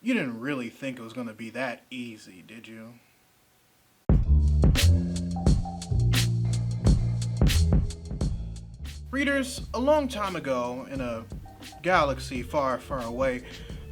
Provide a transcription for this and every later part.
You didn't really think it was going to be that easy, did you? Readers, a long time ago, in a galaxy far, far away,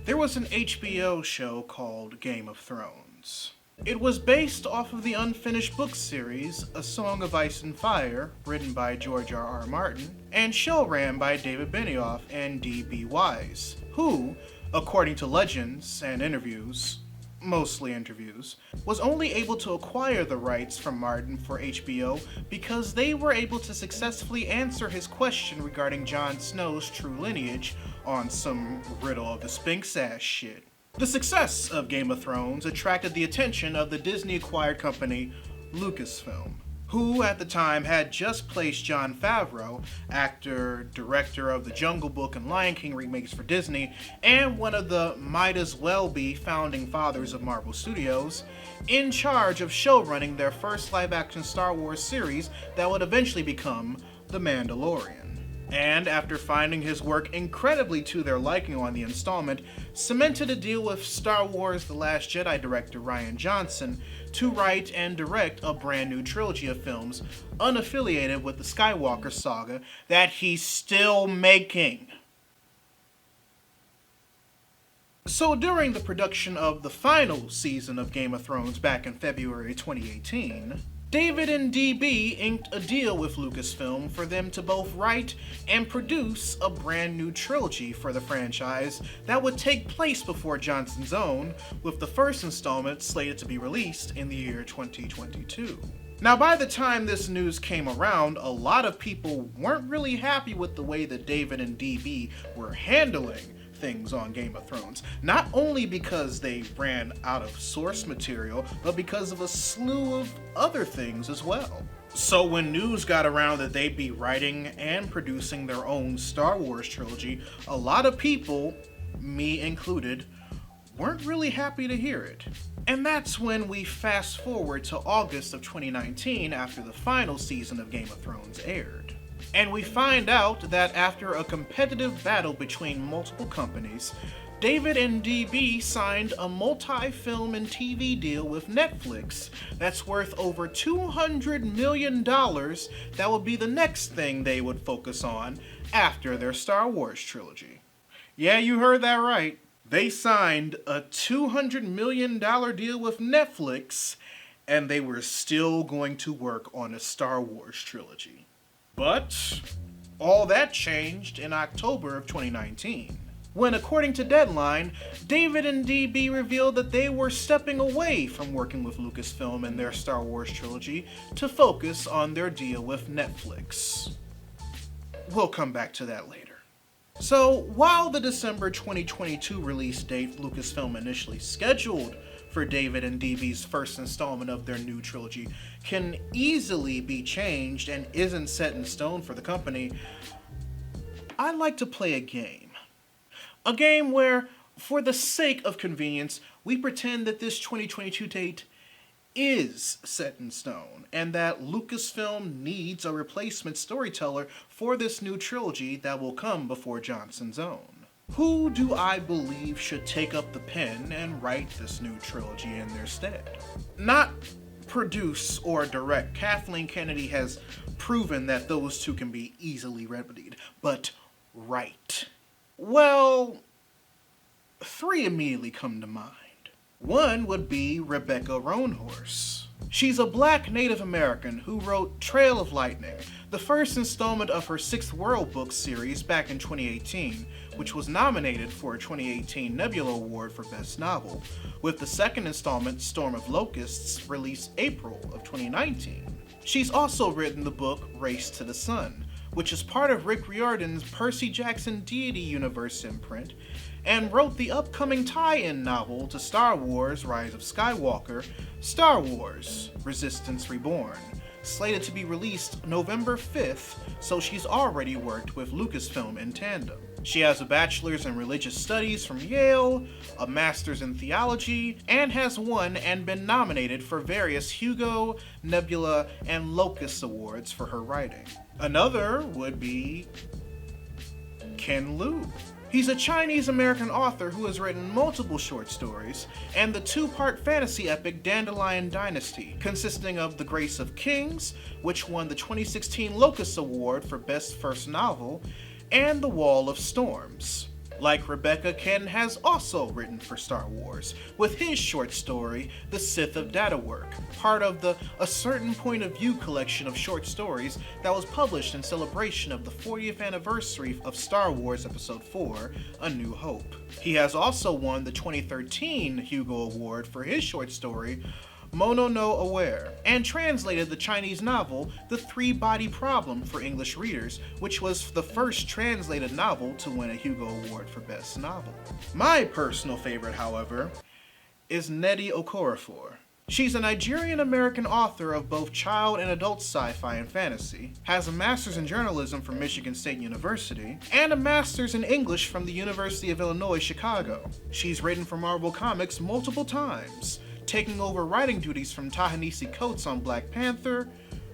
there was an HBO show called Game of Thrones. It was based off of the unfinished book series, A Song of Ice and Fire, written by George R.R. Martin, and show-ran by David Benioff and D.B. Weiss, who, according to legends and interviews, mostly interviews, was only able to acquire the rights from Martin for HBO because they were able to successfully answer his question regarding Jon Snow's true lineage on some riddle of the Sphinx ass shit. The success of Game of Thrones attracted the attention of the Disney-acquired company Lucasfilm, who at the time had just placed Jon Favreau, actor, director of the Jungle Book and Lion King remakes for Disney, and one of the might-as-well-be founding fathers of Marvel Studios, in charge of showrunning their first live-action Star Wars series that would eventually become The Mandalorian. And after finding his work incredibly to their liking on the installment, cemented a deal with Star Wars The Last Jedi director Rian Johnson to write and direct a brand new trilogy of films unaffiliated with the Skywalker saga that he's still making. So during the production of the final season of Game of Thrones back in February 2018, David and D.B. inked a deal with Lucasfilm for them to both write and produce a brand new trilogy for the franchise that would take place before Johnson's own, with the first installment slated to be released in the year 2022. Now, by the time this news came around, a lot of people weren't really happy with the way that David and D.B. were handling things on Game of Thrones, not only because they ran out of source material, but because of a slew of other things as well. So when news got around that they'd be writing and producing their own Star Wars trilogy, a lot of people, me included, weren't really happy to hear it. And that's when we fast forward to August of 2019 after the final season of Game of Thrones aired. And we find out that after a competitive battle between multiple companies, David and D.B. signed a multi-film and TV deal with Netflix that's worth over $200 million that would be the next thing they would focus on after their Star Wars trilogy. Yeah, you heard that right. They signed a $200 million deal with Netflix, and they were still going to work on a Star Wars trilogy. But all that changed in October of 2019, when, according to Deadline, David and D.B. revealed that they were stepping away from working with Lucasfilm and their Star Wars trilogy to focus on their deal with Netflix. We'll come back to that later. So, while the December 2022 release date Lucasfilm initially scheduled for David and D.B.'s first installment of their new trilogy can easily be changed and isn't set in stone for the company, I like to play a game. A game where, for the sake of convenience, we pretend that this 2022 date is set in stone, and that Lucasfilm needs a replacement storyteller for this new trilogy that will come before Johnson's own. Who do I believe should take up the pen and write this new trilogy in their stead? Not produce or direct. Kathleen Kennedy has proven that those two can be easily remedied, but write. Well, three immediately come to mind. One would be Rebecca Roanhorse. She's a Black Native American who wrote Trail of Lightning, the first installment of her Sixth World book series back in 2018, which was nominated for a 2018 Nebula Award for Best Novel, with the second installment, Storm of Locusts, released April of 2019. She's also written the book Race to the Sun, which is part of Rick Riordan's Percy Jackson Deity Universe imprint, and wrote the upcoming tie-in novel to Star Wars Rise of Skywalker, Star Wars Resistance Reborn, slated to be released November 5th, so she's already worked with Lucasfilm in tandem. She has a bachelor's in religious studies from Yale, a master's in theology, and has won and been nominated for various Hugo, Nebula, and Locus Awards for her writing. Another would be Ken Liu. He's a Chinese-American author who has written multiple short stories and the two-part fantasy epic Dandelion Dynasty, consisting of The Grace of Kings, which won the 2016 Locus Award for Best First Novel, and The Wall of Storms. Like Rebecca, Ken has also written for Star Wars, with his short story, The Sith of Datawork, part of the A Certain Point of View collection of short stories that was published in celebration of the 40th anniversary of Star Wars Episode 4, A New Hope. He has also won the 2013 Hugo Award for his short story, Mono no Aware, and translated the Chinese novel The Three-Body Problem for English readers, which was the first translated novel to win a Hugo Award for Best Novel. My personal favorite, however, is Nnedi Okorafor. She's a Nigerian-American author of both child and adult sci-fi and fantasy, has a master's in journalism from Michigan State University, and a master's in English from the University of Illinois, Chicago. She's written for Marvel Comics multiple times, taking over writing duties from Ta-Nehisi Coates on Black Panther,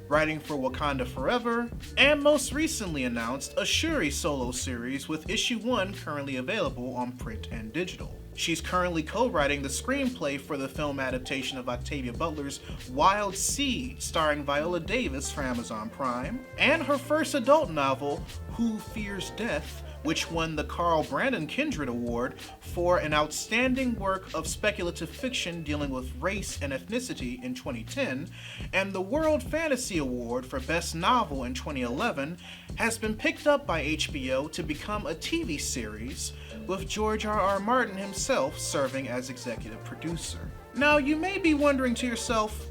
writing for Wakanda Forever, and most recently announced a Shuri solo series with issue 1 currently available on print and digital. She's currently co-writing the screenplay for the film adaptation of Octavia Butler's Wild Seed, starring Viola Davis for Amazon Prime, and her first adult novel, Who Fears Death, which won the Carl Brandon Kindred Award for an outstanding work of speculative fiction dealing with race and ethnicity in 2010, and the World Fantasy Award for Best Novel in 2011, has been picked up by HBO to become a TV series, with George R.R. Martin himself serving as executive producer. Now, you may be wondering to yourself,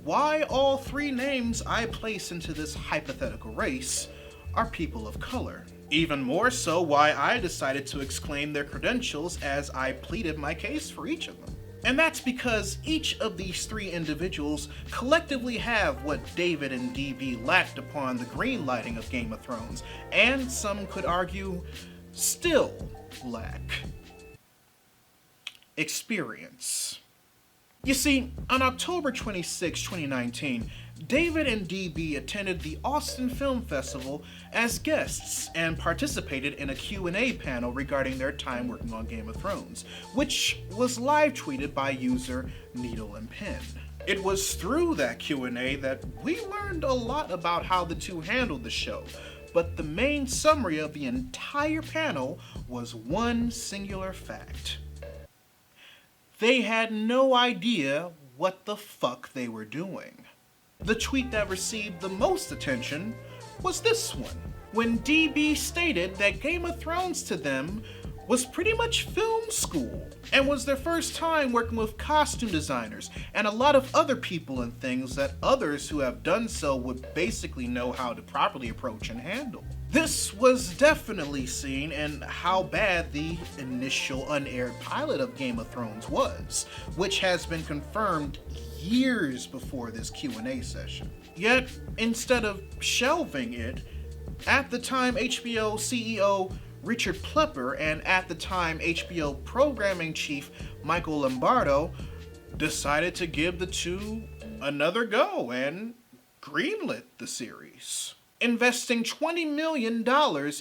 why all three names I place into this hypothetical race are people of color. Even more so, why I decided to exclaim their credentials as I pleaded my case for each of them. And that's because each of these three individuals collectively have what David and D.B. lacked upon the greenlighting of Game of Thrones, and some could argue, still lack. Experience. You see, on October 26, 2019, David and D.B. attended the Austin Film Festival as guests and participated in a Q&A panel regarding their time working on Game of Thrones, which was live tweeted by user Needle and Pen. It was through that Q&A that we learned a lot about how the two handled the show, but the main summary of the entire panel was one singular fact. They had no idea what the fuck they were doing. The tweet that received the most attention was this one, when DB stated that Game of Thrones to them was pretty much film school, and was their first time working with costume designers and a lot of other people and things that others who have done so would basically know how to properly approach and handle. This was definitely seen in how bad the initial unaired pilot of Game of Thrones was, which has been confirmed years before this Q&A session. Yet, instead of shelving it, at the time HBO CEO Richard Plepper and at the time HBO programming chief Michael Lombardo decided to give the two another go and greenlit the series, investing $20 million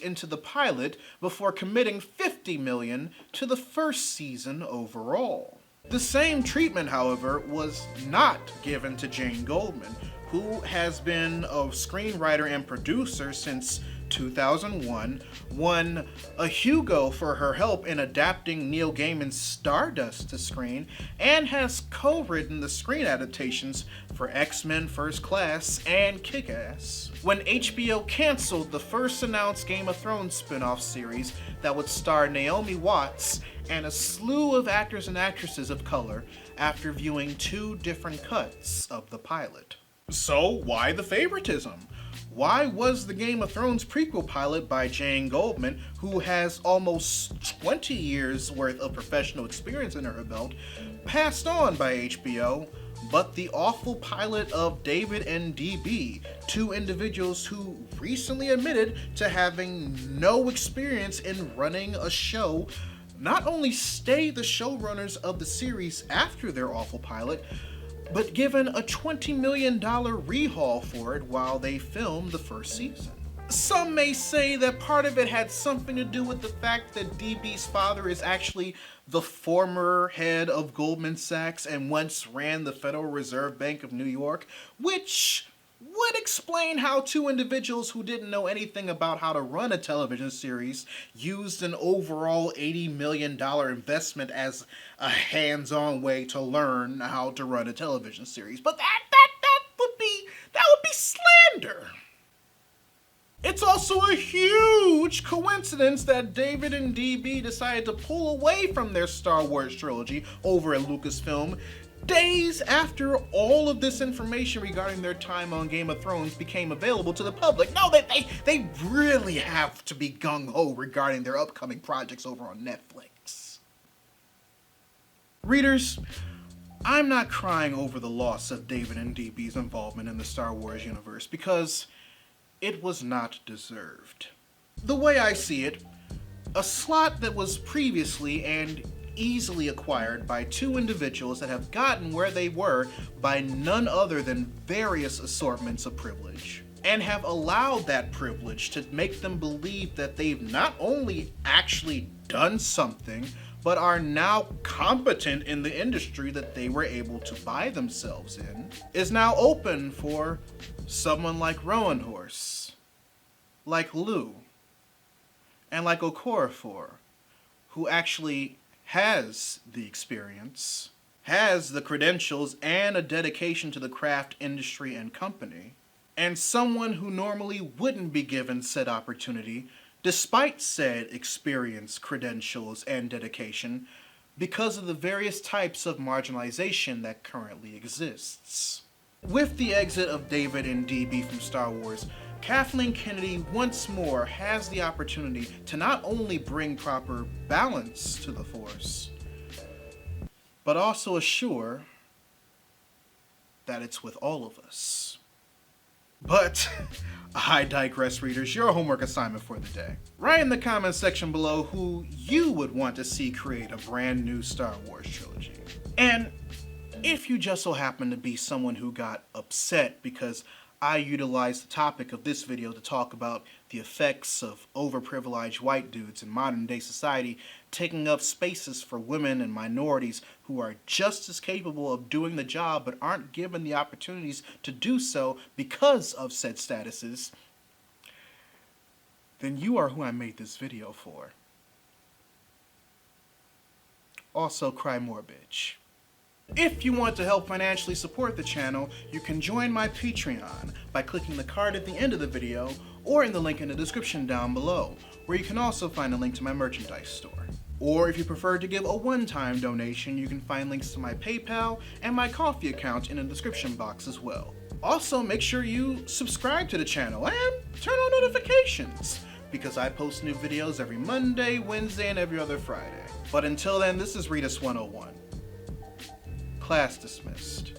into the pilot before committing $50 million to the first season overall. The same treatment, however, was not given to Jane Goldman, who has been a screenwriter and producer since 2001, won a Hugo for her help in adapting Neil Gaiman's Stardust to screen, and has co-written the screen adaptations for X-Men First Class and Kick-Ass. When HBO canceled the first announced Game of Thrones spin-off series that would star Naomi Watts and a slew of actors and actresses of color after viewing two different cuts of the pilot. So why the favoritism? Why was the Game of Thrones prequel pilot by Jane Goldman, who has almost 20 years worth of professional experience under her belt, passed on by HBO, but the awful pilot of David and D.B., two individuals who recently admitted to having no experience in running a show, not only stay the showrunners of the series after their awful pilot, but given a $20 million rehaul for it while they filmed the first season. Some may say that part of it had something to do with the fact that DB's father is actually the former head of Goldman Sachs and once ran the Federal Reserve Bank of New York, which would explain how two individuals who didn't know anything about how to run a television series used an overall $80 million investment as a hands-on way to learn how to run a television series. But that would be slander. It's also a huge coincidence that David and D.B decided to pull away from their Star Wars trilogy over at Lucasfilm days after all of this information regarding their time on Game of Thrones became available to the public. No, they really have to be gung-ho regarding their upcoming projects over on Netflix. Readers, I'm not crying over the loss of David and D.B's involvement in the Star Wars universe because it was not deserved. The way I see it, a slot that was previously and easily acquired by two individuals that have gotten where they were by none other than various assortments of privilege, and have allowed that privilege to make them believe that they've not only actually done something, but are now competent in the industry that they were able to buy themselves in, is now open for someone like Rowan Horse, like Lou, and like Okorafor, who actually has the experience, has the credentials, and a dedication to the craft industry and company, and someone who normally wouldn't be given said opportunity despite said experience, credentials, and dedication because of the various types of marginalization that currently exists. With the exit of David and D.B from Star Wars, Kathleen Kennedy once more has the opportunity to not only bring proper balance to the Force, but also assure that it's with all of us. But I digress, readers. Your homework assignment for the day. Write in the comments section below who you would want to see create a brand new Star Wars trilogy. And if you just so happen to be someone who got upset because I utilized the topic of this video to talk about the effects of overprivileged white dudes in modern day society taking up spaces for women and minorities who are just as capable of doing the job but aren't given the opportunities to do so because of said statuses, then you are who I made this video for. Also, cry more, bitch. If you want to help financially support the channel, you can join my Patreon by clicking the card at the end of the video or in the link in the description down below, where you can also find a link to my merchandise store. Or if you prefer to give a one-time donation, you can find links to my PayPal and my Ko-fi account in the description box as well. Also, make sure you subscribe to the channel and turn on notifications, because I post new videos every Monday, Wednesday, and every other Friday. But until then, this is Readus 101. Class dismissed.